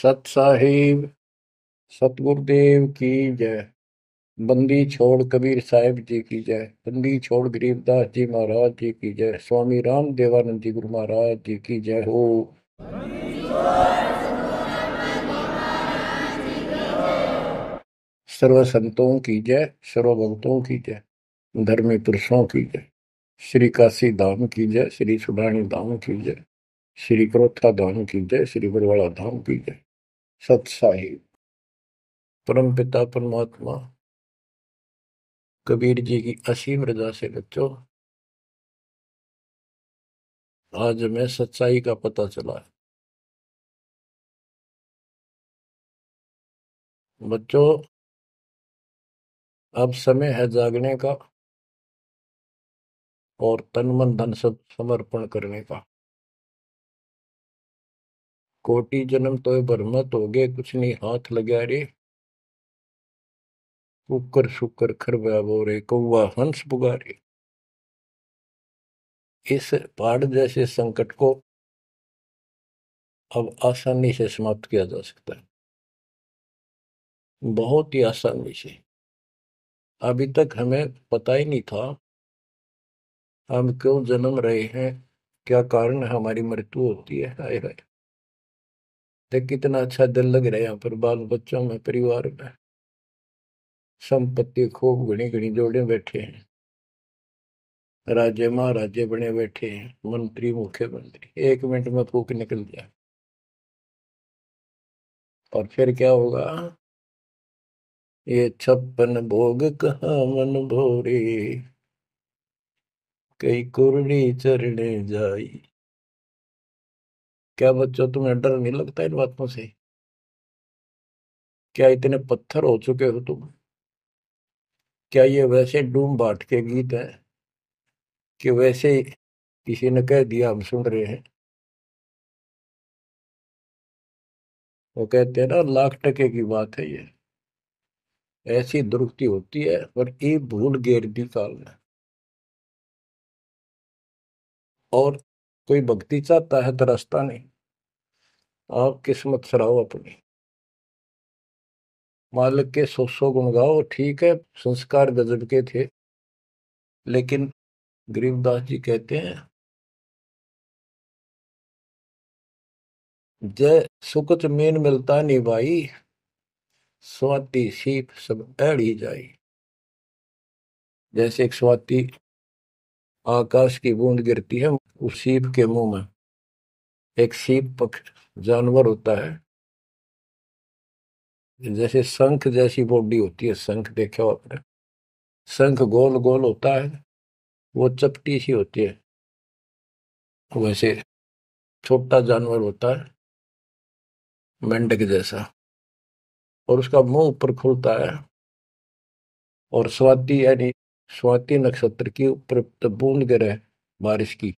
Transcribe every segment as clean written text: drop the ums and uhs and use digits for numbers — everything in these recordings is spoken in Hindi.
सत साहिब सतगुरुदेव की जय। बंदी छोड़ कबीर साहिब जी की जय। बंदी छोड़ गरीबदास जी महाराज जी की जय। स्वामी राम देवानंद जी गुरु महाराज जी की जय हो। सर्व संतों की जय, सर्व भक्तों की जय, धर्मी पुरुषों की जय। श्री काशी धाम की जय, श्री सुडानी धाम की जय, श्री क्रोथा धाम की जय, श्री बरवाड़ा धाम की जय। सत साहिब परम पिता परमात्मा कबीर जी की असीम रजा से बच्चों, आज हमें सच्चाई का पता चला है। बच्चों, अब समय है जागने का और तन मन धन सब समर्पण करने का। कोटि जन्म तो भरमत हो गए, कुछ नहीं हाथ लगा रे। कुकर शुकर खरबा बोरे, कौवा हंस पुगारे। इस पहाड़ जैसे संकट को अब आसानी से समाप्त किया जा सकता है, बहुत ही आसानी से। अभी तक हमें पता ही नहीं था हम क्यों जन्म रहे हैं, क्या कारण है हमारी मृत्यु होती है। हाय हाय, देख कितना अच्छा दिल लग रहा है यहाँ पर, बाल बच्चों में, परिवार में। संपत्ति खूब घनी घनी जोड़े बैठे हैं, राजे महाराजे बने बैठे हैं, मंत्री मुख्यमंत्री। 1 मिनट में फूक निकल जाए और फिर क्या होगा। ये 56 भोग कहाँ मन भोरे, कई कुर्ड़ी चरणे जाई। क्या बच्चों, तुम्हें डर नहीं लगता इन बातों से? क्या इतने पत्थर हो चुके हो तुम? क्या ये वैसे डूम बाट के गीत है कि वैसे ही किसी ने कह दिया हम सुन रहे हैं? वो कहते हैं ना, लाख टके की बात है ये। ऐसी दुरुक्ति होती है पर ये भूल गेर दी काल में। और कोई भक्ति चाहता है तो रास्ता नहीं। आप किस्मत सराहो अपनी, मालिक के 100 गुण गाओ। ठीक है, संस्कार गजब के थे, लेकिन गरीबदास जी कहते हैं, जय सुकुच मीन मिलता नहीं भाई, स्वाति सीप सब ऐड़ी जाई। जैसे एक स्वाति आकाश की बूंद गिरती है उस सीप के मुंह में। एक सीप पक्ष जानवर होता है, जैसे शंख जैसी बॉडी होती है। शंख देखा हो आपने? शंख गोल गोल होता है, वो चपटी सी होती है। वैसे छोटा जानवर होता है, मेंढक जैसा, और उसका मुंह ऊपर खुलता है। और स्वाति यानी स्वाति नक्षत्र की ऊपर तब बूंद गिरे बारिश की,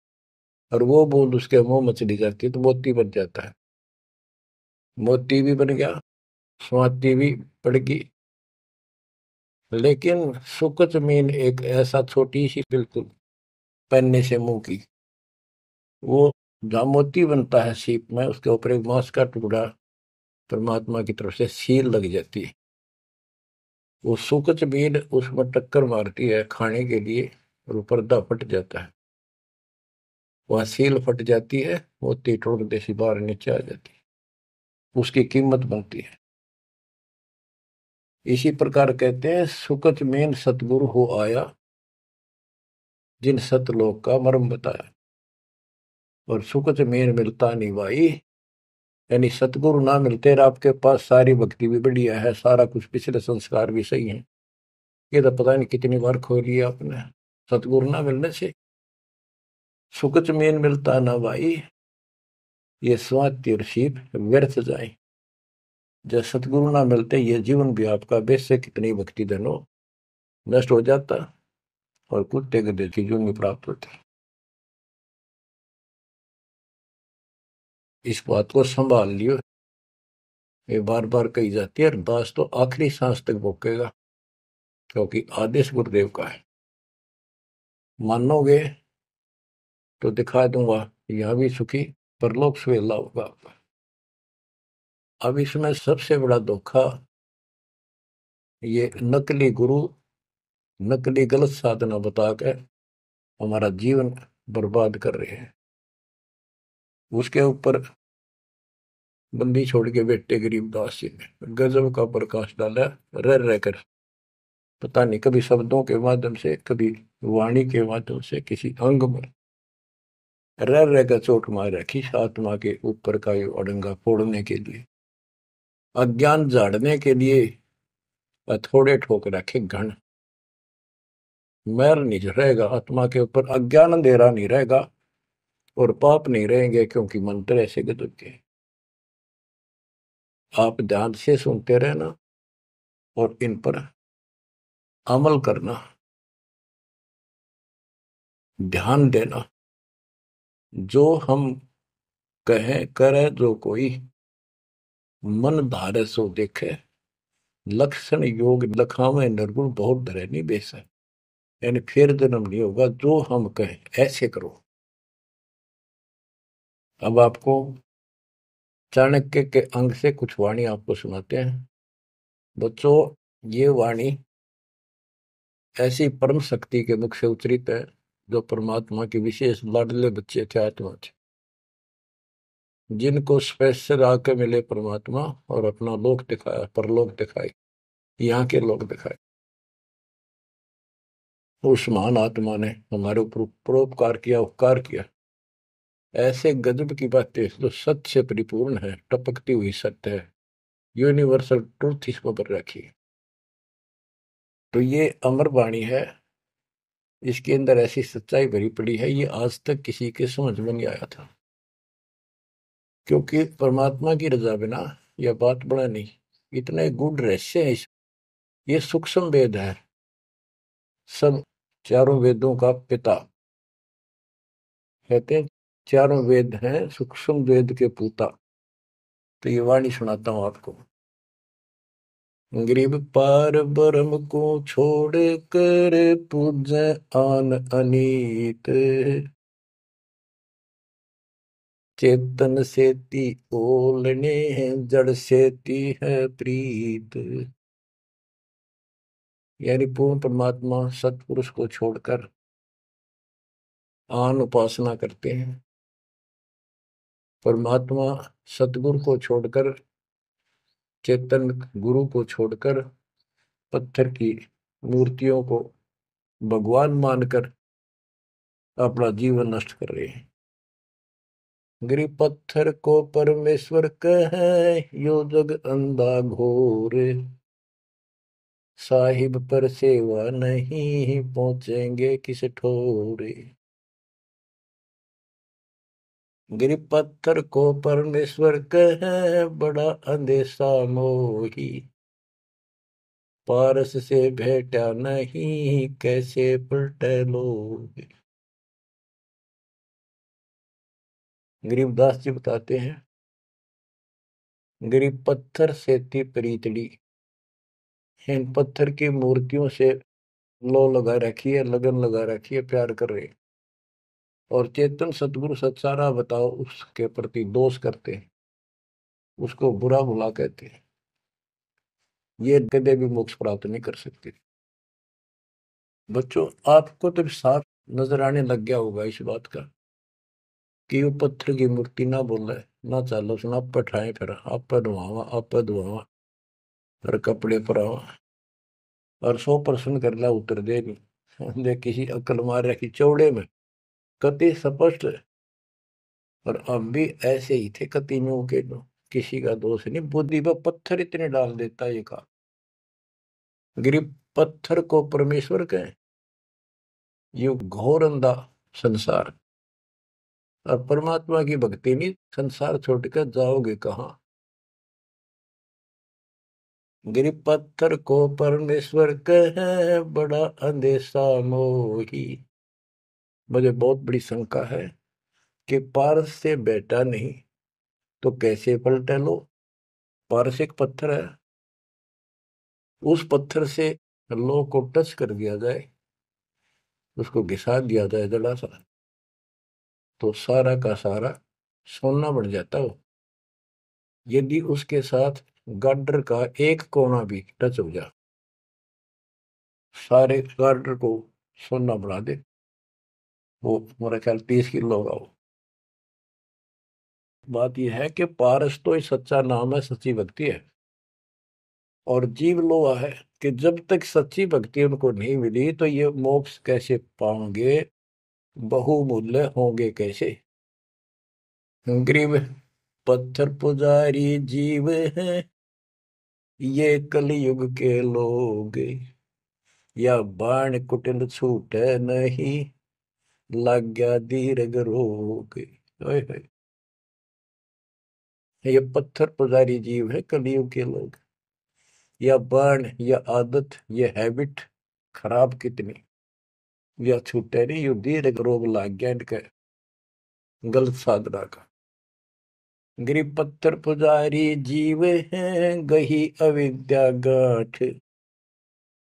और वो बूंद उसके मुंह में चली जाती है तो मोती बन जाता है। मोती भी बन गया, स्वाति भी पड़ गई। लेकिन सुकच मीन एक ऐसा छोटी सी, बिल्कुल पन्ने से मुंह की, वो जहाँ मोती बनता है सीप में, उसके ऊपर एक मांस का टुकड़ा परमात्मा की तरफ से सील लग जाती है। वो सुकच मीन उसमें टक्कर मारती है खाने के लिए, और वो पर्दा फट जाता है। वह सील फट जाती है, मोती टुकड़े देसी बाहर नीचे आ जाती है, उसकी कीमत बनती है। इसी प्रकार कहते हैं, सुकच मीन सतगुरु हो आया, जिन सतलोक का मर्म बताया। और सुकच मीन मिलता नहीं भाई, यानी सतगुरु ना मिलते और आपके पास सारी भक्ति भी बढ़िया है, सारा कुछ पिछले संस्कार भी सही है, ये तो पता नहीं कितनी बार खो लिया आपने। सतगुरु ना मिलने से सुकच मीन मिलता ना भाई, ये स्वाति और सीप व्यर्थ जाए। जब सतगुरु ना मिलते, ये जीवन भी आपका बेशक कितनी भक्ति धन हो, नष्ट हो जाता और कुत्ते गधे की जून में प्राप्त होती। इस बात को संभाल लियो, ये बार बार कही जाती है, और दास तो आखिरी सांस तक भोगेगा, क्योंकि आदेश गुरुदेव का है। मानोगे तो दिखा दूंगा, यहां भी सुखी परलोक सुहेला होगा। अब इसमें सबसे बड़ा धोखा ये नकली गुरु, नकली गलत साधना बता के हमारा जीवन बर्बाद कर रहे हैं। उसके ऊपर बंदी छोड़ के बेटे गरीबदास जी ने गजब का प्रकाश डाला, रह रहकर। पता नहीं कभी शब्दों के माध्यम से, कभी वाणी के माध्यम से, किसी अंग में रह रहकर चोट मार रखी आत्मा के ऊपर का ये अड़ंगा फोड़ने के लिए, अज्ञान झाड़ने के लिए। थोड़े ठोक रखे घन, मैल नहीं रहेगा आत्मा के ऊपर, अज्ञान अंधेरा नहीं रहेगा और पाप नहीं रहेंगे, क्योंकि मंत्र ऐसे गजब के। आप ध्यान से सुनते रहना और इन पर अमल करना, ध्यान देना। जो हम कहें करे जो कोई, मन धारे सो देखे, लक्षण योग लखावे निर्गुण बहुत धरे नहीं बेस है। यानी फिर जन्म नहीं होगा, जो हम कहें ऐसे करो। अब आपको चाणक्य के अंग से कुछ वाणी आपको सुनाते हैं। बच्चों, ये वाणी ऐसी परम शक्ति के मुख से उच्चरित है, जो परमात्मा के विशेष लाडले बच्चे थे, आत्मा थे, जिनको स्पेशल आके मिले परमात्मा और अपना लोक दिखाया, परलोक दिखाई, यहाँ के लोक दिखाए। उस महान आत्मा ने हमारे ऊपर परोपकार किया, उपकार किया। ऐसे गजब की बातें जो सत्य से परिपूर्ण है, टपकती हुई सत्य है, यूनिवर्सल ट्रूथ इसको पर रखी। तो ये अमर वाणी है, इसके अंदर ऐसी सच्चाई भरी पड़ी है, ये आज तक किसी के समझ में नहीं आया था। क्योंकि परमात्मा की रजा बिना यह बात बड़ा नहीं, इतने गूढ़ रहस्य है। ये सूक्ष्म वेद है, सब चारों वेदों का पिता कहते हैं, चारों वेद हैं सूक्ष्म वेद के पूता। तो ये वाणी सुनाता हूं आपको। गरीब पार ब्रह्म को छोड़ कर पूजे आन अनीत, चेतन सेती ओलने जड़ सेती है प्रीत। यानी पूर्ण परमात्मा सतपुरुष को छोड़कर आन उपासना करते हैं, परमात्मा सतगुरु को छोड़कर, चेतन गुरु को छोड़कर पत्थर की मूर्तियों को भगवान मानकर अपना जीवन नष्ट कर रहे हैं। गिरी पत्थर को परमेश्वर कहे, यो जग अंधा घोर, साहिब पर सेवा नहीं पहुंचेंगे किस ठोरे। गिरी पत्थर को परमेश्वर कहे, बड़ा अंदेशा मोही, पारस से भेटा नहीं कैसे पलटे लोग। गरीबदास जी बताते हैं, गरीब पत्थर से थी प्रीतड़ी, इन पत्थर की मूर्तियों से लो लगा रखी है, लगन लगा रखी है, प्यार कर रहे। और चेतन सतगुरु सत्सारा बताओ उसके प्रति दोष करते हैं, उसको बुरा भुला कहते हैं। ये कदे भी मोक्ष प्राप्त नहीं कर सकते। बच्चों, आपको तो साफ नजर आने लग गया होगा इस बात का कि वो पत्थर की मूर्ति ना बोले, ना चालो सुना, आप पठाए फिर आप धुआवा, आप धुआवा और कपड़े परावा और 100% कर ला उतर दे नहीं दे, किसी अकल मार रखी चौड़े में कति स्पष्ट। और अब भी ऐसे ही थे कति नो के नो, किसी का दोष नहीं, बुद्धि पर पत्थर इतने डाल देता ये का। गिरी पत्थर को परमेश्वर कहे, ये घोर अंधा संसार, और परमात्मा की भक्ति नहीं, संसार छोड़कर जाओगे कहाँ। गिरी पत्थर को परमेश्वर कहे, बड़ा अंदेशा मोही। मुझे बहुत बड़ी शंका है कि पारस से बेटा नहीं तो कैसे पलटे लो। पारस एक पत्थर है, उस पत्थर से लो को टच कर दिया जाए, उसको घिसा दिया जाए जड़ा सा, तो सारा का सारा सोना बन जाता हो। यदि उसके साथ गार्डर का एक कोना भी टच हो जाए, सारे गार्डर को सोना बना दे, वो मेरा ख्याल 30 किलो होगा वो। बात यह है कि पारस तो ये सच्चा नाम है, सच्ची भक्ति है। और जीव लोहा है कि जब तक सच्ची भक्ति उनको नहीं मिली तो ये मोक्ष कैसे पाएंगे, बहुमूल्य होंगे कैसे। गरीब पत्थर पुजारी जीव हैं ये कलयुग के लोग, या बाण कुटिल छूटे नहीं, लग गया दीर्घ रोग। ओए होए, ये पत्थर पुजारी जीव है कलयुग के लोग, या बाण, या आदत, ये हैबिट खराब कितनी, या छूटे नहीं, यू दीर्घ रोग लग गया इनके गलत साधना का। गरीब पत्थर पुजारी जीव हैं गही अविद्या गाठ,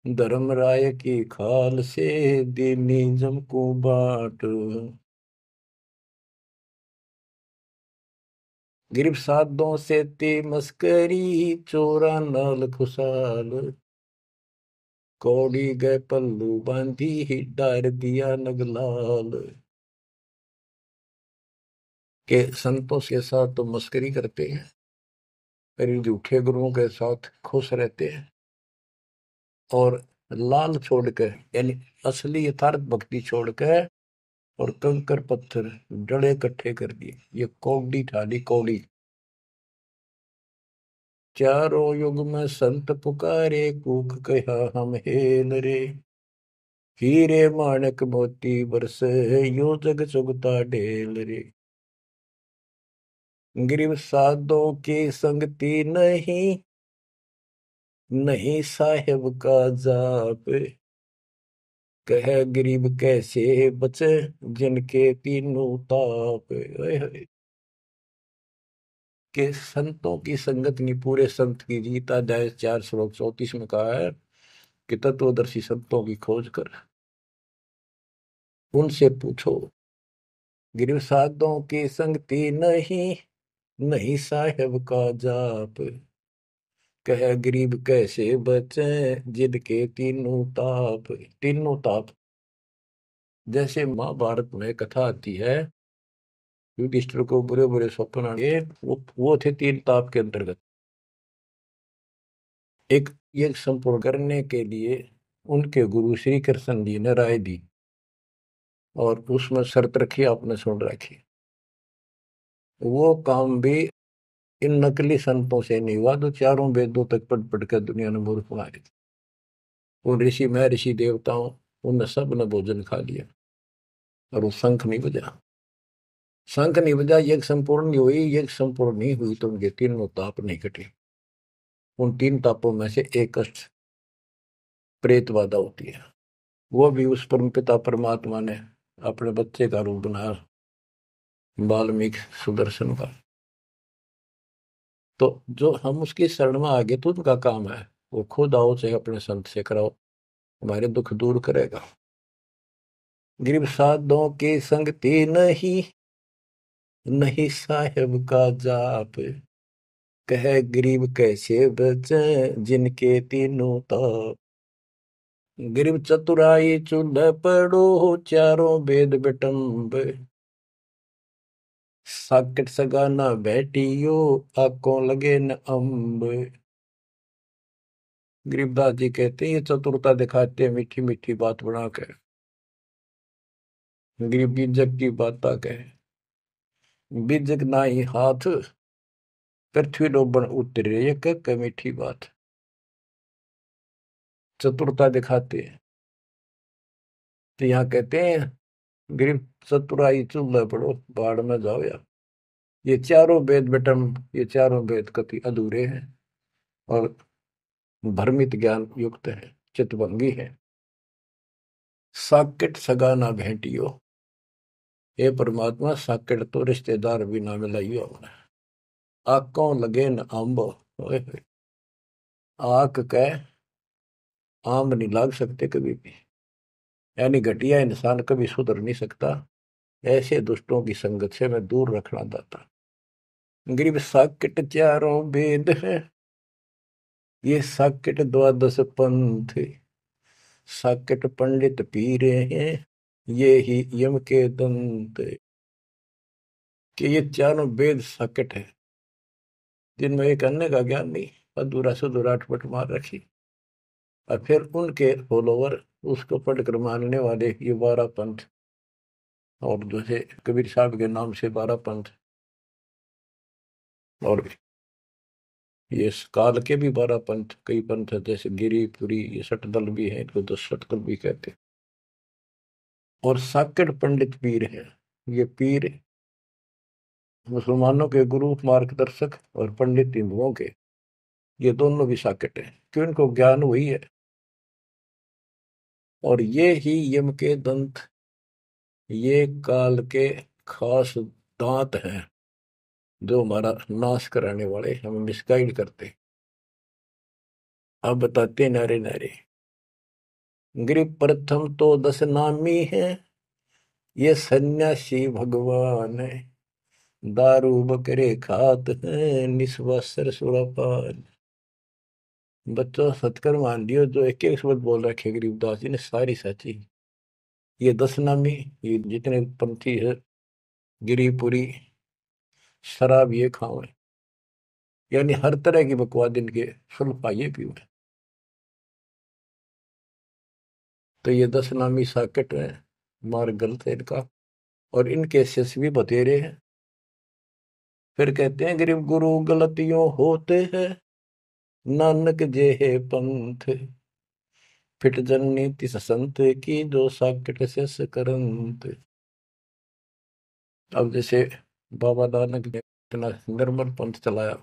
धर्मराय की खाल से दीनी जम को बाट। गिरफ्त साधों से ते मस्करी, चोरा नाल खुशाल, कौड़ी गए पल्लू बांधी डार दिया नगलाल। के संतों के साथ तो मस्करी करते हैं, पर इन झूठे गुरुओं के साथ खुश रहते हैं, और लाल छोड़कर यानी असली यथार्थ भक्ति छोड़कर और कंकर पत्थर डड़े इकट्ठे कर दिए। ये कौड़ी ठाली कौड़ी। चारों युग में संत पुकारे, कूक कहा हम हेल रे, हीरे माणक मोती बरसे, यो जग चुगता ढेल रे। गिरव साधों की संगति नहीं, नहीं साहेब का जाप, कह गरीब कैसे बचे जिनके तीनों ताप। ओए होए, के संतों की संगत नहीं, पूरे संत की गीता अध्याय 4 श्लोक 34 में कहा है कि तत्वदर्शी संतों की खोज कर उनसे पूछो। गिरव साधों की संगति नहीं, नहीं साहेब का जाप, कह गरीब कैसे बचे जिनके तीनों ताप। तीनों ताप, जैसे महाभारत में कथा आती है, युधिष्ठिर को बुरे बुरे स्वप्न आए, वो थे तीन ताप के अंतर्गत। एक यज्ञ संपूर्ण करने के लिए उनके गुरु श्री कृष्ण जी ने राय दी, और उसमें शर्त रखी, आपने सुन रखी। वो काम भी इन नकली संतों से नहीं हुआ जो चारों वेदों तक पढ़ पढ़ कर दुनिया ने मूर्ख बना रही थी। उन ऋषि में ऋषि देवताओं, उन सब ने भोजन खा लिया, और वो शंख नहीं बजा। शंख नहीं बजा, यज्ञ संपूर्ण नहीं हुई। यज्ञ संपूर्ण नहीं हुई तो उनके तीनों ताप नहीं कटे। उन तीन तापों में से एक कष्ट प्रेत बाधा होती है, वो भी उस परम पिता परमात्मा ने अपने बच्चे का रूप बनाया, वाल्मीकि सुदर्शन का। तो जो हम उसकी शरण में आगे तो उनका काम है, वो खुद आओ चाहे अपने संत से कराओ, हमारे दुख दूर करेगा। गरीब साधों की संगति नहीं, नहीं साहेब का जाप, कह गरीब कैसे बचे जिनके तीनों ताप। गरीब चतुराई चूल्ह पड़ो, चारों वेद बिटम्ब, साकट सगा न बैठियो, आंखों लगे न अम्ब। गरीबदास जी कहते हैं ये चतुरता दिखाते हैं मीठी मीठी बात बना कर, गरीब बीजक की बात कहे, बीजक ना ही हाथ, पृथ्वी डोबन उतरे, ये कह मीठी बात। चतुरता दिखाते हैं तो यहाँ कहते हैं गरीब चतुराई चूल्हा पड़ो, बाढ़ में जाओ यार। ये चारों वेद बेटम, ये चारों वेद कति अधूरे हैं और भ्रमित ज्ञान युक्त है, चितभंगी है। साकेट सगा ना भेंटियो, हे परमात्मा साकेट तो रिश्तेदार भी ना मिलाइयो हमने, आंखों लगे न आंब। आंख कह आम नहीं लाग सकते कभी भी, यानी घटिया इंसान कभी सुधर नहीं सकता। ऐसे दुष्टों की संगत से मैं दूर रखना चाहता। गरीब साकेट चारों वेद है, ये साकेट द्वादश पंथ, साकेट पंडित पीरे हैं, ये ही यम के दंत। कि ये चारों वेद साकेट है, जिनमें एक अन्य का ज्ञान नहीं, अधूरा सुधूरा अटपट मार रखी। और फिर उनके फॉलोवर उसको पढ़कर मानने वाले ये 12 पंथ, और जैसे कबीर साहब के नाम से 12 पंथ, और ये काल के भी 12 पंथ, कई पंथ है, जैसे गिरिपुरी, ये शटदल भी है, इनको 10 शटदल भी कहते हैं। और साकेट पंडित पीर है, ये पीर मुसलमानों के गुरु मार्गदर्शक और पंडित हिंदुओं के, ये दोनों भी साकेट है, क्यों इनको ज्ञान वही है। और ये ही यम के दंत, ये काल के खास दांत हैं, जो हमारा नाश कराने वाले, हमें मिसगाइड करते। अब बताते नारे नारे। गिर प्रथम तो 10 नामी है, ये सन्यासी भगवान है, दारू बकरे खात है, निस्वासर सुरापान। बच्चों सतकर मान लियो, जो एक एक शब्द बोल रखे गरीबदास जी ने सारी सच्ची। ये 10 नामी, ये जितने पंथी है, गिरीपुरी, शराब ये खाओ, यानी हर तरह की बकवाद इनके सुल्फा ये पीओ। तो ये 10 नामी साकेट है, मार्ग गलत है इनका, और इनके शिष्य भी बतेरे हैं। फिर कहते हैं गरीब गुरु गलतियों होते हैं, नानक जे है पंथ, फिट जननी तिस संत की, जो साकेट शिष करंत। अब जैसे बाबा नानक ने इतना निर्मल पंथ चलाया,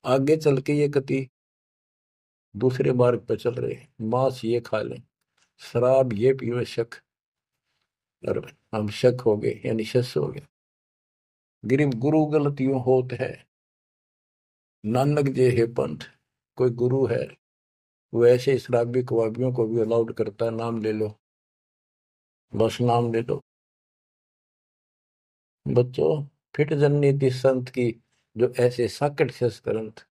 आगे चल के ये गति दूसरे मार्ग पर चल रहे, मांस ये खा लें, शराब ये पियो शक, और हम शक हो गए, यानी शस हो गए। गरीब गुरु गलतियों होत है, नानक जे है पंथ। कोई गुरु है वो ऐसे शराबी कबाबियों को भी अलाउड करता है, नाम ले लो, बस नाम ले लो। बच्चों फिट जननी थी संत की, जो ऐसे साकट संस्करंत।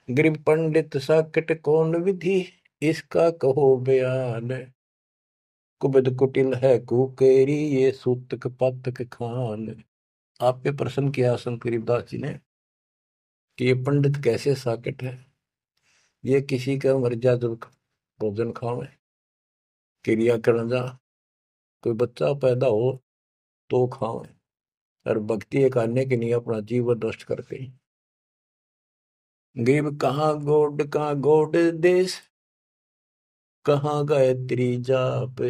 गरीब पंडित साकट कौन विधि, इसका कहो बयान, कुबद कुटिल है कुकेरी, ये सूतक पातक खान। आप पे प्रश्न किया संत गरीबदास जी ने कि ये पंडित कैसे साकट है। ये किसी का मर्जा जब भोजन खावे, क्रिया करना जा, कोई बच्चा पैदा हो तो खावे, और भक्ति एक आने के लिए अपना जीवन नष्ट करते हैं। गरीब कहाँ गोड देश, कहाँ गायत्री जाप,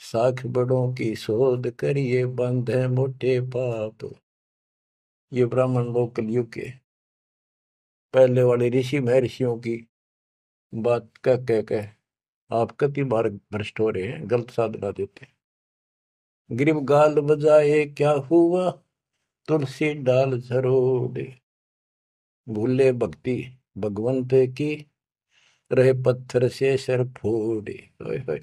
साख बड़ों की शोध करिए, बंधे मोटे पाप। ये ब्राह्मण लोग कलयुग के पहले वाले ऋषि महर्षियों की बात कह आप कति बार भ्रष्ट हो रहे हैं, गलत साधना देते हैं। गिरिब गाल बजाए क्या हुआ, तुलसी डाल झरोड़े, भूले भक्ति भगवंत की, रहे पत्थर से सर फोड़े। ओए होए,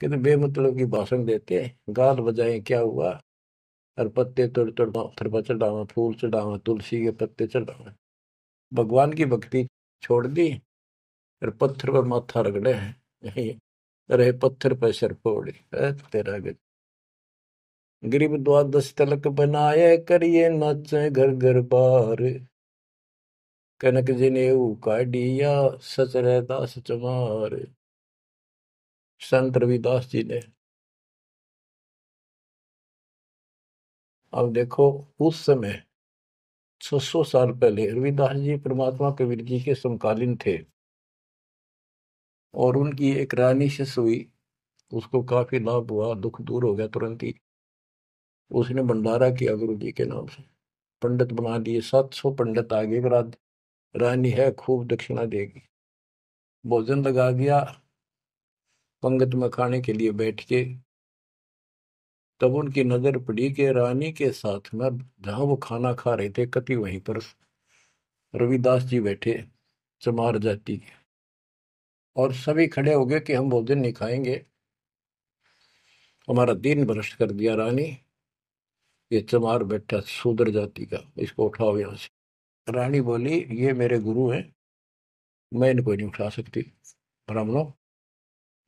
कितने बेमतलब की भाषण देते हैं। गाल बजाए क्या हुआ, और पत्ते तोड़ तोड़ पत्थर पर चढ़ावा, फूल चढ़ावा, तुलसी के पत्ते चढ़ावा, भगवान की भक्ति छोड़ दी, और पत्थर पर माथा रगड़े हैं, रहे पत्थर पर सर फोड़े। तेरा गज गरीब द्वादश तलक बनाए, करिए नाचे घर घर बार, कनक जनेऊ काढ़िया, सच दास चमार। संत रविदास जी ने। अब देखो उस समय 600 साल पहले रविदास जी परमात्मा कबीर जी के समकालीन थे, और उनकी एक रानी से हुई, उसको काफी लाभ हुआ, दुख दूर हो गया तुरंत ही। उसने भंडारा किया गुरु जी के नाम से, पंडित बना दिए, 700 पंडित आगे, रानी है खूब दक्षिणा देगी। भोजन लगा दिया, पंगत में खाने के लिए बैठ के, तब उनकी नजर पड़ी कि रानी के साथ में जहां वो खाना खा रहे थे, कति वहीं पर रविदास जी बैठे, चमार जाति के। और सभी खड़े हो गए कि हम भोजन नहीं खाएंगे, हमारा दिन भ्रष्ट कर दिया रानी। ये चमार बैठा शूद्र जाति का, इसको उठाओ यहाँ से। रानी बोली ये मेरे गुरु हैं, मैं इनको नहीं उठा सकती। ब्राह्मणों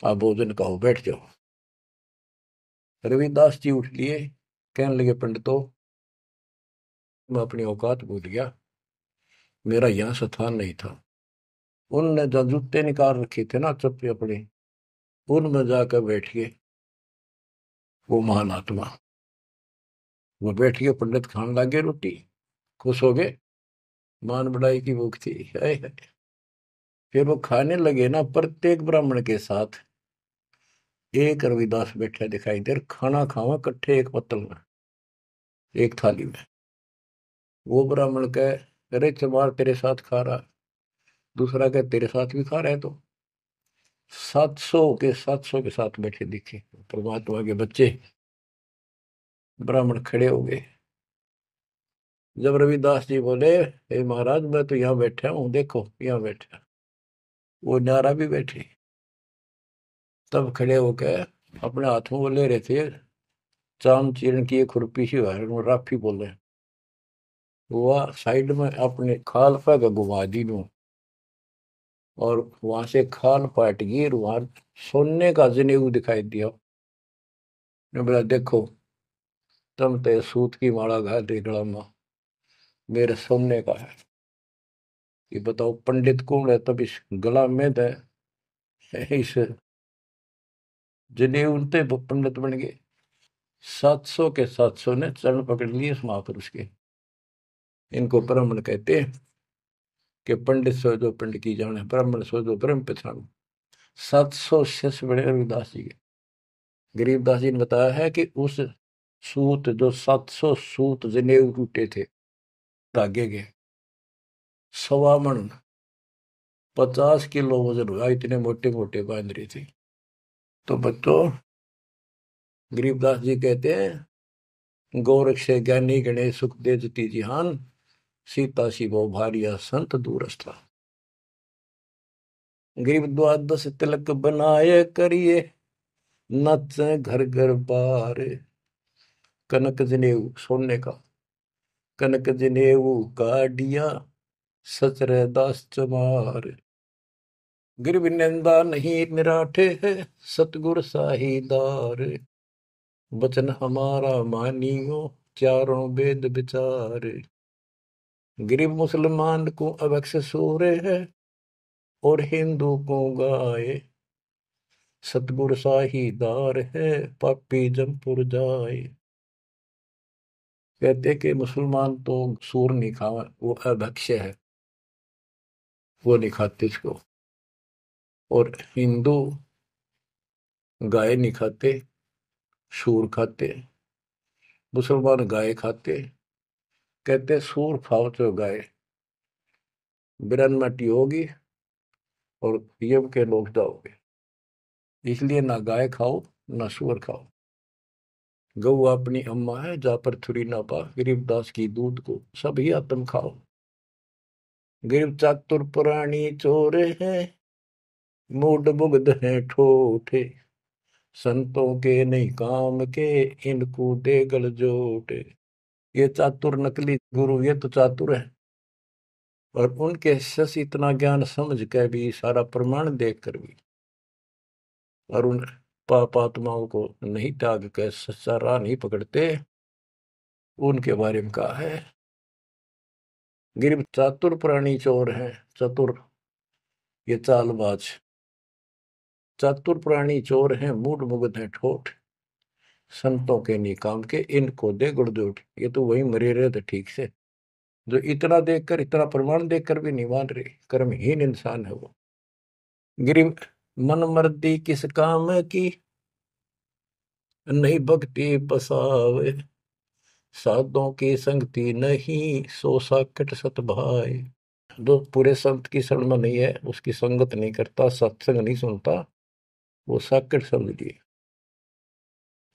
आप भोजन कहो, बैठ जाओ। रविदास जी उठ लिए, कहने लगे पंडितों मैं अपनी औकात भूल गया, मेरा यहाँ स्थान नहीं था। उनने जो जूते निकाल रखे थे ना चप्पे अपने, उनमें जाकर बैठ गए वो महान आत्मा। वो बैठ गए, पंडित खाने लगे रोटी, खुश हो गए, मान बढ़ाई की भूख थी। हाय हाय। फिर वो खाने लगे ना, प्रत्येक ब्राह्मण के साथ एक रविदास बैठा दिखाई दे, खाना खावा इकट्ठे एक पत्तल में, एक थाली में। वो ब्राह्मण कहे अरे चमार तेरे साथ खा रहा, दूसरा कहे तेरे साथ भी खा रहे। तो 700 के साथ बैठे दिखे परमात्मा के बच्चे। ब्राह्मण खड़े हो गए। जब रविदास जी बोले हे महाराज मैं तो यहाँ बैठा हूँ, देखो यहाँ बैठा, वो नारा भी बैठे। तब खड़े होकर अपने हाथ में वो ले रहे थे चाम चीरण की एक खुरपी सी राफी बोले, वह साइड में अपने खाल पे घुमा दी नू, और वहां से खाल पाट गई, और वहां सोने का जनेऊ दिखाई दिया। ने बोला देखो तुम तो सूत की माला घाल रही गला में, मेरे सोने का है। ये बताओ पंडित कौन है, तब इस गला में दे इस जनेऊ ते पंडित बन गए। 700 के 700 ने चरण पकड़ लिए इस महापुरुष के। इनको ब्राह्मण कहते हैं कि पंडित सो जो पंडित की जाने, ब्राह्मण सो जो ब्रह्म पहचानो। 700 शिष्य बड़े रविदास जी के। गरीबदास जी ने बताया है कि उस सूत जो 700 सूत जनेऊ टूटे थे धागे के, 1.25 मन 50 किलो वजन हुआ, इतने मोटे मोटे बांध रही थी। तो बच्चों गरीबदास जी कहते हैं गोरख से ज्ञानी गणे सुख दे जती जिहान, सीता शिवो भारिया संत दूरस्था। गरीब द्वादश तिलक बनाए करिए, नच घर घर बार। कनक जनेऊ सोने का, कनक जनेऊ काडिया, सचरे दास चमार। गिरव निंदा नहीं निराठे है, सतगुर साहीदार। वचन हमारा मानियो, चारों वेद विचार। गरीब मुसलमान को अवक्ष सूरे है, और हिंदू को गाए। सतगुर साहीदार है, पापी जमपुर जाए। कहते कि मुसलमान तो सूर नहीं खावा, वो अभक्ष्य है, वो नहीं खाते इसको। और हिंदू गाय नहीं खाते, सूर खाते। मुसलमान गाय खाते। कहते सूर खाओ तो गाय बिरन मटी होगी और यम के लोग जाओगे, इसलिए ना गाय खाओ ना सूअर खाओ। गऊ अपनी अम्मा है, जा पर थुरी ना पा, गरीबदास की दूध को सभी आत्म खाओ। गरीब चातुर पुरानी चोर है, मूड मुग्ध है ठोठे। संतों के नहीं काम के, इनको दे गल जोटे। ये चातुर नकली गुरु, ये तो चातुर है, और उनके शिष्य इतना ज्ञान समझ के भी, सारा प्रमाण देख कर भी, और उन पाप आत्माओं को नहीं त्याग कर सच्चा राह नहीं पकड़ते। उनके बारे में कहा है गिर चातुर प्राणी चोर है। चतुर ये चालबाज, चातुर प्राणी चोर है, मूड मुग्ध है ठोठ। संतों के नहीं काम के, इनको दे गुड़जोट। ये तो वही मरे रहे थे ठीक से, जो इतना देखकर, इतना प्रमाण देखकर भी नहीं मान रहे, कर्महीन इंसान है वो। गिरिव मन मर्दी किस काम की, नहीं भक्ति बसावे। साधों की संगति नहीं, सो साकट सत भाई। जो पूरे संत की शरण में नहीं है, उसकी संगत नहीं करता, सत्संग नहीं सुनता, वो साकट समझ लिए।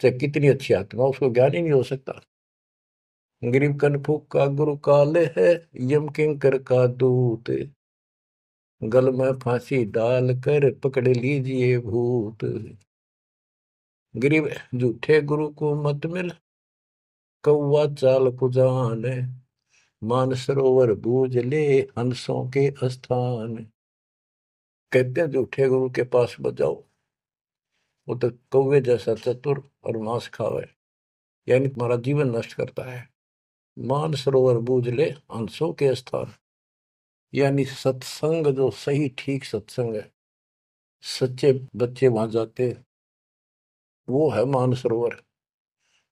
चाहे कितनी अच्छी आत्मा, उसको ज्ञान ही नहीं हो सकता। गरीब कनफुक का गुरु काले है, यम किंकर का दूत। गल में फांसी डाल कर पकड़ लीजिए भूत। गरीब झूठे गुरु को मत मिल, कौवा चाल कुजान, मानसरोवर बूझ ले हंसों के स्थान। कहते हैं झूठे गुरु के पास मत जाओ, वो तो कौवे जैसा चतुर और मांस खावे, यानी तुम्हारा जीवन नष्ट करता है। मानसरोवर बूझ ले हंसों के स्थान, यानी सत्संग जो सही ठीक सत्संग है, सच्चे बच्चे वहां जाते, वो है मानसरोवर।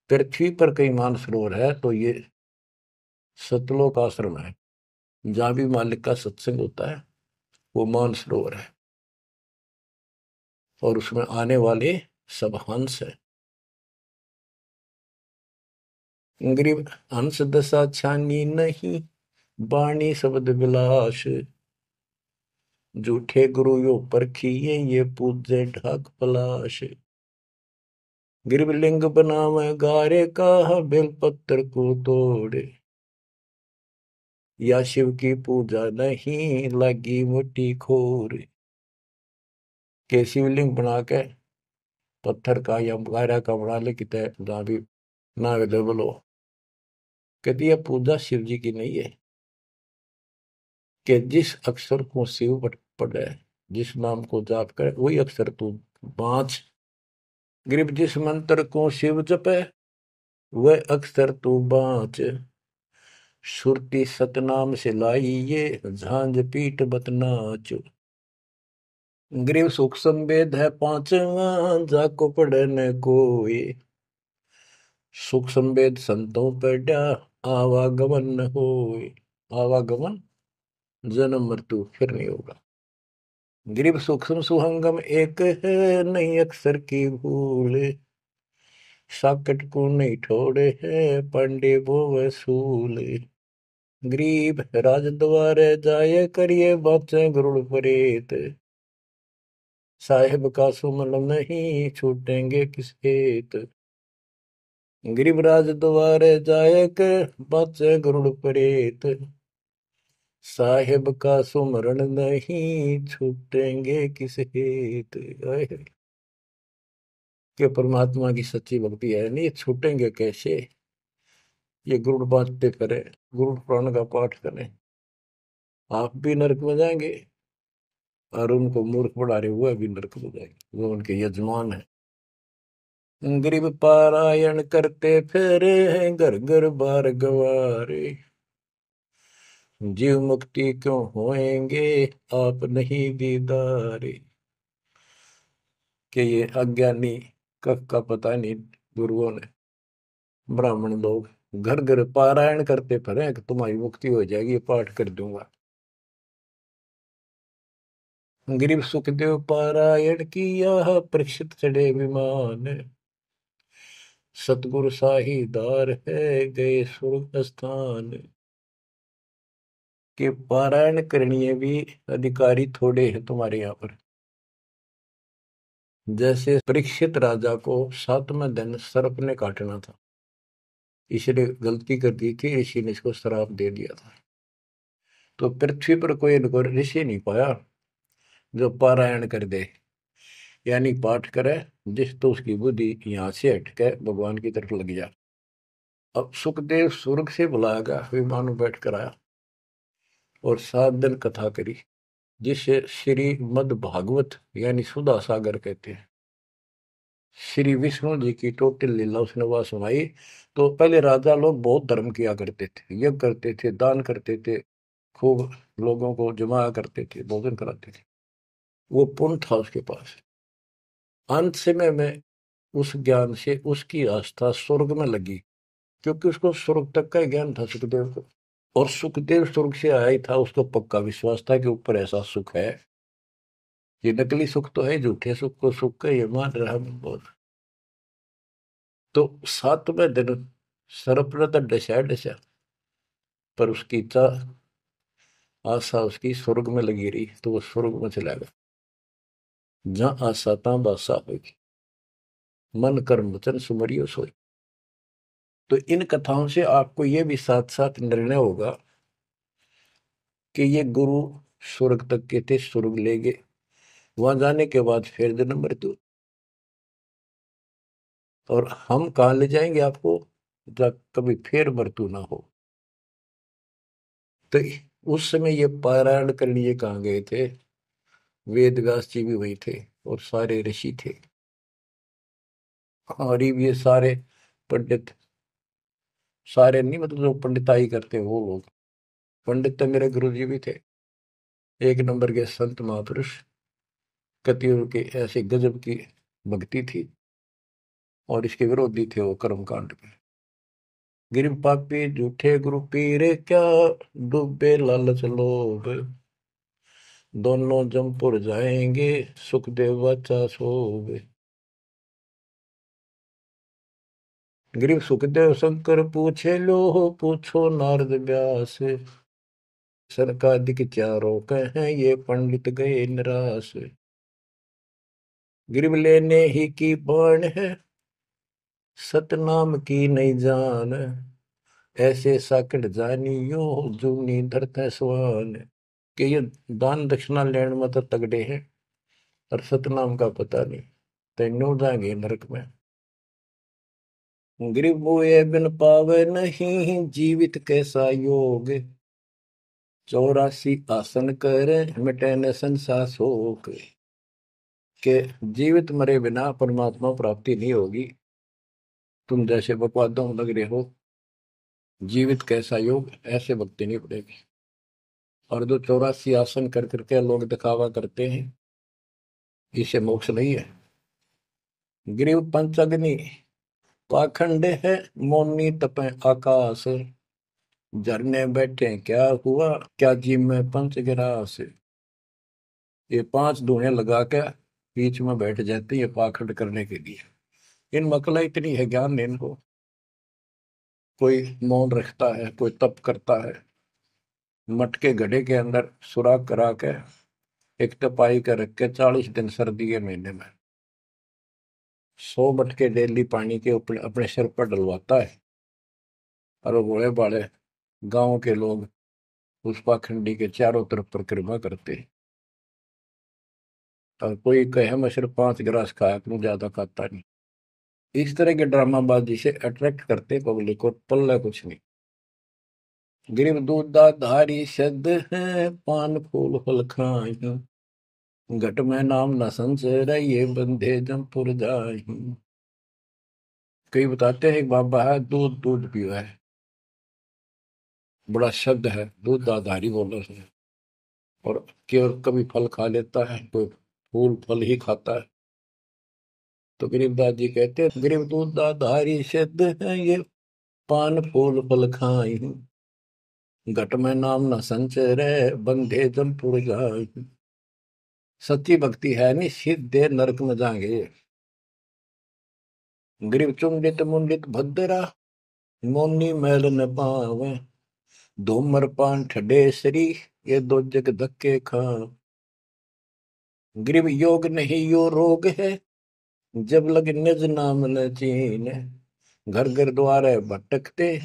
पृथ्वी पर कई मानसरोवर है तो ये सतलोक आश्रम है, जहां भी मालिक का सत्संग होता है वो मानसरोवर है, और उसमें आने वाले सब हंस है। गरीब हंस दशा छानी नहीं, बाणी शब्द विलास। झूठे गुरु यो परखिए, ये पूजे ढाक पलाश। गिरब लिंग बनावे गारे का, बेलपत्र को तोड़े। या शिव की पूजा नहीं, लगी मोटी खोर। के शिवलिंग बना के पत्थर का या गारा का बना ले, कितने जहां भी ना अवेलेबल हो। कहती है पूजा शिव जी की नहीं है, कि जिस अक्षर को शिव पढ़े, जिस नाम को जाप करे, वही अक्षर तू बाँच। ग्रीब जिस मंत्र को शिव जपे, वह अक्षर तू बाँच। सुरती सतनाम से लाई ये, झांझ पीठ बतनाच। ग्रीव सुख संवेद है पांचवा, जाको पढ़े न कोई। सुख संवेद संतों पढ़ा, आवागमन न होए। आवागमन जन्म मृत्यु फिर नहीं होगा। ग्रीब सूक्ष्म सुहंगम एक है, नहीं अक्षर की भूल। साकट को नहीं ठोड़े है, पांडे वो वसूल। ग्रीब राज द्वारे जाए, करिए बातें गरुड़ परेत। साहेब का सुमन नहीं, छूटेंगे किस हेत। ग्रीब राज द्वारे जाए, कर बातें गरुड़ परेत। साहेब का सुमरण नहीं, छूटेंगे किस हेत। कि परमात्मा की सच्ची भक्ति है नहीं, छूटेंगे कैसे। ये गरुड़ बांटते करें, गरुड़ पुराण का पाठ करें, आप भी नरक में जाएंगे, और उनको मूर्ख बना रहे हुए भी नरक में जाएंगे, वो उनके यजमान है। गरीब पारायण करते फिरे हैं, घर घर बार गवारे। जीव मुक्ति क्यों होएंगे, आप नहीं दीदारे। कि ये अज्ञानी कब का पता नहीं, गुरुओं ने, ब्राह्मण लोग घर घर पारायण करते फिरे कि तुम्हारी मुक्ति हो जाएगी, पाठ कर दूंगा। गरीब सुखदेव पारायण किया, परीक्षित चढ़े विमान। सतगुरु साहीदार है, गए स्वर्ग स्थान। के पारायण करनी भी अधिकारी थोड़े हैं तुम्हारे यहाँ पर। जैसे परीक्षित राजा को 7वें दिन सर्प ने काटना था, इसने गलती कर दी थी, ऋषि ने इसको श्राप दे दिया था। तो पृथ्वी पर कोई इनको ऋषि नहीं पाया जो पारायण कर दे, यानी पाठ करे, जिस तो उसकी बुद्धि यहाँ से हटके भगवान की तरफ लग जा। अब सुखदेव स्वर्ग से बुलाया गया, विमान में बैठ कर आया और 7 दिन कथा करी, जिसे श्री मद भागवत यानी सुधा सागर कहते हैं। श्री विष्णु जी की टोटल लीला उसने वहां सुनाई। तो पहले राजा लोग बहुत धर्म किया करते थे, यज्ञ करते थे, दान करते थे, खूब लोगों को जमा करते थे, भोजन कराते थे, वो पुण्य था उसके पास। अंत समय में उस ज्ञान से उसकी आस्था स्वर्ग में लगी, क्योंकि उसको स्वर्ग तक का ज्ञान था सुखदेव को, और सुखदेव स्वर्ग से आया ही था, उसको पक्का विश्वास था कि ऊपर ऐसा सुख है। ये नकली सुख तो है, झूठे सुख को सुख का ये मान रहा बहुत। तो 7वें दिन सर्प ने तो डसा डसा, पर उसकी इच्छा आशा उसकी स्वर्ग में लगी रही, तो वो स्वर्ग में चला गया। जहां आशा ता बासा होगी, मन कर्म वचन सुमरियो सोई। तो इन कथाओं से आपको ये भी साथ साथ निर्णय होगा कि ये गुरु स्वर्ग तक के थे, स्वर्ग ले गए, वहां जाने के बाद फिर जन्म मृत्यु। और हम कहाँ ले जाएंगे आपको, जब कभी फिर मृत्यु ना हो। तो उस समय ये पारायण के लिए कहाँ गए थे? वेद व्यास जी भी वही थे और सारे ऋषि थे। और ये सारे पंडित, सारे नहीं मतलब जो पंडिताई करते वो लोग। पंडित तो मेरे गुरु जी भी थे, एक नंबर के संत महापुरुष। कतियों के ऐसे गजब की भक्ति थी, और इसके विरोधी थे वो कर्म कांड के। गिर पापी झूठे गुरु पीरे क्या, डूबे लालच लोभ, दोनों जमपुर जाएंगे, सुखदेव बच्चा सोवे। गिरीव सुखदेव शंकर पूछे लो, पूछो नारद व्यास, सरकादिक चारों कहें ये पंडित गए निराश। गिरीव लेने ही की बाण है, सतनाम की नहीं जान, ऐसे साकड़ जानियो, जूनी धरते स्वान। कि ये दान दक्षिणा लेने में तो तगड़े हैं, और सतनाम का पता नहीं, तेनों जाएंगे नरक में। गिरिव मोए बिन पावे नहीं, जीवित कैसा योग, 84 आसन करे, मिटे न संसार शोक। के जीवित मरे बिना परमात्मा प्राप्ति नहीं होगी। तुम जैसे बकवादों में लग रहे हो, जीवित कैसा योग, ऐसे भक्ति नहीं पड़ेगी। और जो 84 आसन कर करके लोग दिखावा करते हैं, इसे मोक्ष नहीं है। गिरिव पंचअग्नि पाखंड है, मौनी तपे आकाश, झरने बैठे क्या हुआ, क्या जी में पंच गिरास। ये 5 धुएं लगा के बीच में बैठ जाते हैं ये पाखंड करने के लिए। इन मकला इतनी है ज्ञान है इनको। कोई मौन रखता है, कोई तप करता है, मटके घड़े के अंदर सुराख करा के एक तपाई कर रख के 40 दिन सर्दी के महीने में 100 मटके डेली पानी के ऊपर अपने सिर पर डलवाता है। और वो बड़े बड़े गांव के लोग उस पाखंडी के चारों तरफ परिक्रमा करते हैं। और कोई कहे मैं सिर्फ 5 गिलास खाया करूं, ज्यादा खाता नहीं। इस तरह के ड्रामाबाजी से अट्रैक्ट करते पब्लिक, और पल्ला कुछ नहीं। गिरिव दूधा धारी शब्द है, पान फूल फल खाई, घट में नाम न संचर, ये बंधे जमपुर जाई। कई बताते हैं एक बाबा है, दूध दूध पियो है, बड़ा शब्द है दूध दाधारी बोलने से। और केवल कभी फल खा लेता है, कोई फूल फल ही खाता है। तो गरीबदास जी कहते हैं गरीब दूध दाधारी सिद्ध है, ये पान फूल फल खाई, घट में नाम न संचर, बंधे जमपुर जाई। सच्ची भक्ति है नहीं, सीधे नरक में जाएंगे। गरीब चुंडित मुंडित भद्रा, मोनी मैल न पावे, धूमर पान ठडेसरी, ये दो जग धक्के खा। गरीब योग नहीं यो रोग है, जब लग निज नाम न चीन, घर घर द्वारे भटकते,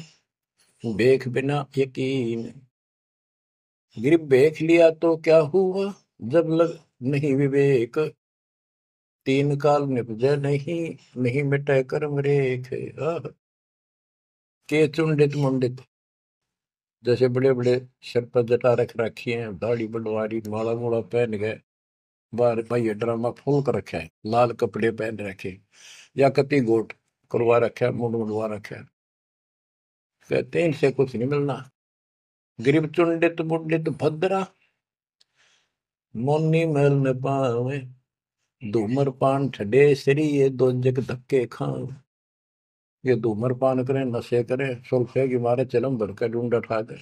देख बिना यकीन। गरीब देख लिया तो क्या हुआ, जब लग नहीं विवेक, 3 काल निपजे नहीं, नहीं मिटे कर्म रेख। के चुंडित मुंडित, जैसे बड़े बड़े सिर पर जटा रख रखी है, दाढ़ी बंडवारी, माला मोला पहन गए, बाहर भाई ड्रामा फूल कर रखा है, लाल कपड़े पहन रखे, या कति गोट करवा रखा है, मुंड मुंडवा रखा है। कहते हैं इनसे कुछ नहीं मिलना। गरीब चुंडित मुंडित भद्रा, मोनी मैल न पावे, धूमर पान ठडे सरी, ये दो जग धक्के खाओ। ये धूमर पान करें, नशे करें, सुल्फे की मारे चलम भर कर ढूंढ उठा दे,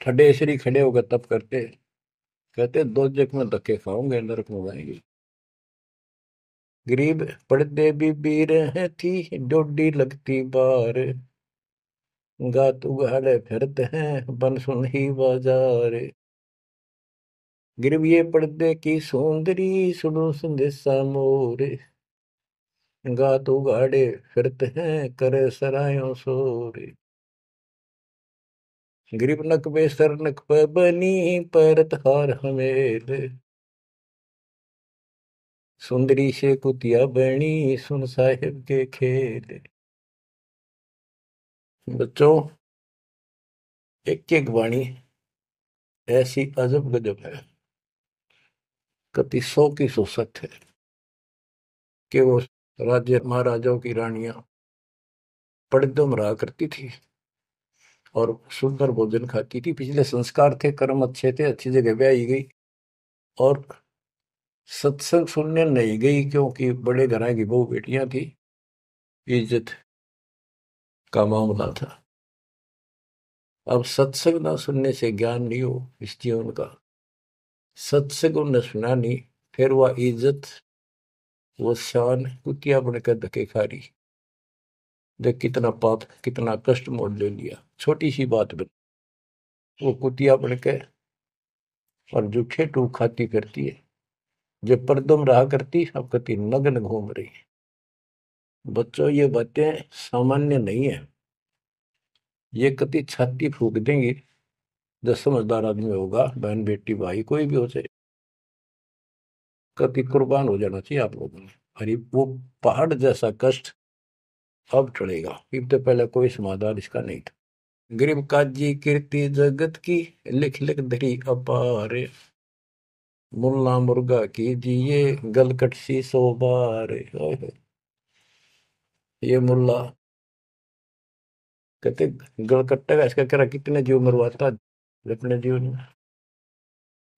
ठडे सरी खड़े होकर तप करते, कहते 2 जग में धक्के खाओगे, नरक में जाएंगे। गरीब पड़दे भी बीर है थी, डोडी लगती बार, गात उगाड़े फिरते हैं, बन सुन ही बाजार। गिरव ये पर्दे की सुंदरी, सुनो संदेशा मोर, गात उगाड़े फिरते हैं, करे सरायों शोर। गिरिव नक बेसर नक पे बनी, पैरत हार हमेल, सुंदरी से कुतिया बनी, सुन साहिब के खेल। बच्चों, एक एक वाणी ऐसी अजब गजब है, कति 100 की 100 सत्य है कि वो राज्य महाराजाओं की रानियां पड़दम रहा करती थी और सुंदर भोजन खाती थी। पिछले संस्कार थे, कर्म अच्छे थे, अच्छी जगह ब्याही गई और सत्संग सुनने नहीं गई क्योंकि बड़े घरां की बहू बेटियां थी, इज्जत का मामला था। अब सत्संग ना सुनने से ज्ञान नहीं हो इस जीवन का, सत्संग उन्हें सुना नहीं, फिर वह इज्जत, वो शान कुतिया बनकर धके खा रही। देख कितना पाप, कितना कष्ट मोल ले लिया छोटी सी बात में। वो कुतिया बन के और जूठे टूक खाती करती है, जब परदम रहा करती अब कति नग्न घूम रही। बच्चों, ये बातें सामान्य नहीं है, ये कति छाती फूक देंगी। जो समझदार आदमी होगा, बहन बेटी भाई कोई भी हो जाए, कति कुर्बान हो जाना चाहिए आप लोगों ने। अरे वो पहाड़ जैसा कष्ट अब टलेगा, इससे पहले कोई समाधान इसका नहीं था। गरीब काजी कीर्ति जगत की, लिख लिख धरी अपार, मुल्ला मुर्गा की जिए गलकट सी 100 बार। ये मुल्ला कहते गलकट्टा का इसका कह कितने जीव मरवाता अपने जीवन में।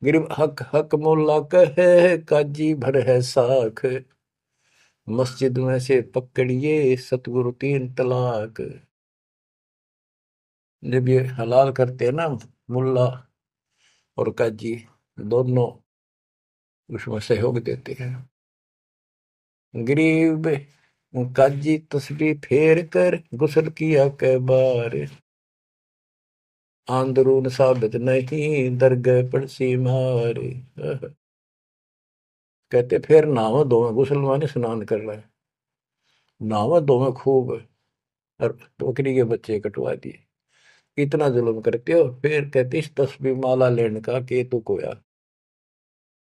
गरीब हक हक मुल्ला कहे काजी भर है साख, मस्जिद में से पकड़िए सतगुरु 3 तलाक। जब ये हलाल करते हैं ना मुल्ला और काजी दोनों, उसमें सहयोग देते हैं। गरीब काजी तस्बीह फेर कर गुस्ल किया कै बार, आंदरून साबित नहीं दरगह पड़सी मार। कहते फिर नहावा धोवे, गुस्ल माने स्नान कर रहा है, नहावा धोवे खूब और बकरी के बच्चे कटवा दिए। इतना जुल्म करते हो, फिर कहते इस तस्बीह माला लेने का के तू कोया।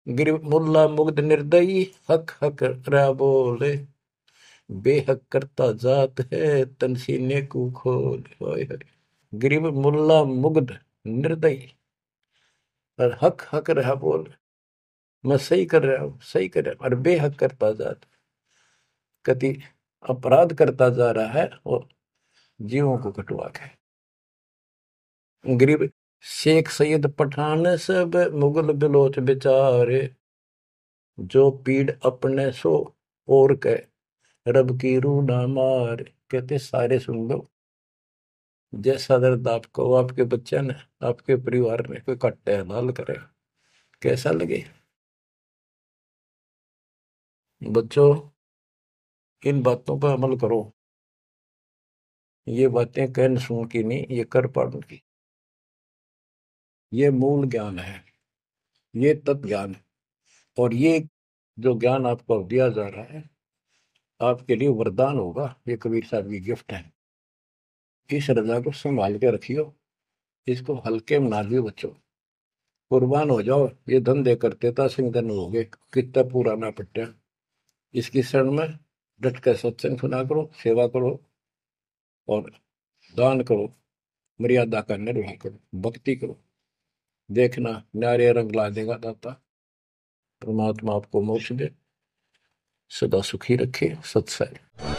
गिर मुल्ला मुग्ध निर्दयी हक हक रा बोले, बेहक करता जात है तन सीने को खोल। हाय हाय। गरीब मुल्ला मुग्ध निर्दयी और हक हक रहा बोल, मैं सही कर रहा हूँ सही कर रहा हूँ, और बेहक करता जात, कति अपराध करता जा रहा है और जीवों को कटवा के। गरीब शेख सैयद पठान सब मुगल बिलोच बेचारे, जो पीड़ अपने सो और के रब की रूह ना मार। कहते सारे सुन लो, जैसा दर्द आपको आपके बच्चे ने, आपके परिवार ने कोई कट्टे हलाल करे, कैसा लगे। बच्चों, इन बातों पर अमल करो। ये बातें कहन सुन की नहीं, ये कर पाड़न की। ये मूल ज्ञान है, ये तत्व ज्ञान है, और ये जो ज्ञान आपको दिया जा रहा है आपके लिए वरदान होगा। ये कबीर साहब की गिफ्ट है। इस रजा को संभाल के रखियो, इसको हल्के में ना लियो बच्चों, कुर्बान हो जाओ। ये धंधे करते था सिंह धन हो गए, कितना पुराना पट्टा। इसकी शरण में डट कर सत्संग सुना करो, सेवा करो और दान करो, मर्यादा का निर्वाह करो, भक्ति करो। देखना न्यारे रंग ला देगा दाता। परमात्मा आपको मोक्ष दे, सदा सुखी रखे। सत्संग।